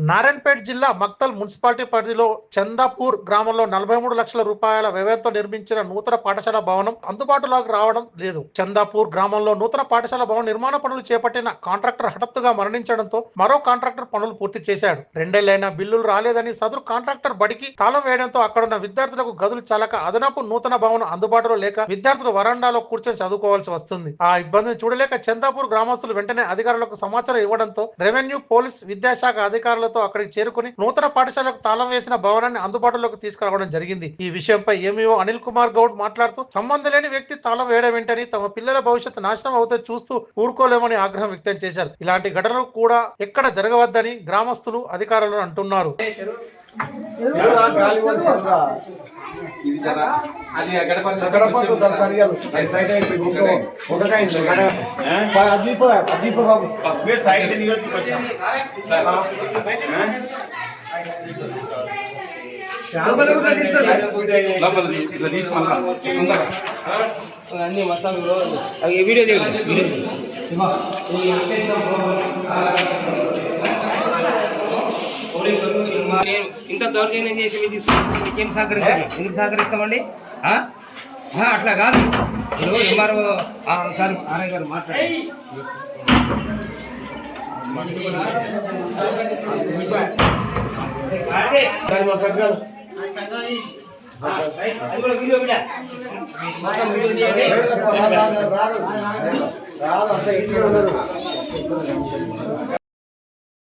నారాయణపేట జిల్లా మక్తల్ మున్సిపాలిటీ పరిధిలో చందాపూర్ గ్రామంలో 43 లక్షల రూపాయల వ్యయంతో నిర్మించిన నూతన పాఠశాల భవనం అందుబాటులోకి రావడం లేదు. చందాపూర్ గ్రామంలో నూతన పాఠశాల భవన నిర్మాణ పనులు చేపట్టిన కాంట్రాక్టర్ హఠాత్తుగా మరణించడంతో మరో కాంట్రాక్టర్ పనులు పూర్తి చేశాడు. 2 ఏళ్లైనా బిల్లులు రాలేదని సదరు కాంట్రాక్టర్ బడికి తాళం వేయడంతో అక్కడున్న విద్యార్థులకు గదులు చాలక అదనపు నూతన భవనం అందుబాటులో లేక విద్యార్థులు వరండాలో కూర్చొని చదువుకోవాల్సి వస్తుంది. ఆ ఇబ్బందిని చూడలేక చందాపూర్ గ్రామస్తులు వెంటనే అధికారులకు సమాచారం ఇవ్వడంతో రెవెన్యూ, పోలీస్, విద్యాశాఖ అధికారులు అక్కడికి చేరుకుని నూతన పాఠశాలకు తాళం వేసిన భవనాన్ని అందుబాటులోకి తీసుకురావడం జరిగింది. ఈ విషయంపై ఎంఈఓ అనిల్ కుమార్ గౌడ్ మాట్లాడుతూ సంబంధం లేని వ్యక్తి తాళం వేయడం ఏంటని, తమ పిల్లల భవిష్యత్తు నాశనం అవుతే చూస్తూ ఊరుకోలేమని ఆగ్రహం వ్యక్తం చేశారు. ఇలాంటి ఘటనలు కూడా ఎక్కడ జరగవద్దని గ్రామస్తులు, అధికారులు అంటున్నారు. అన్ని మొత్తం వీడియో ఇంత దౌర్జన్యం చేసి మీరు తీసుకుంటే ఏం సహకరిస్తాం? ఎందుకు సహకరిస్తామండి? అట్లా కాదు. ఎంఆర్ఓ సార్ ఆర్ఐ గారు మాట్లాడారు. వీడియో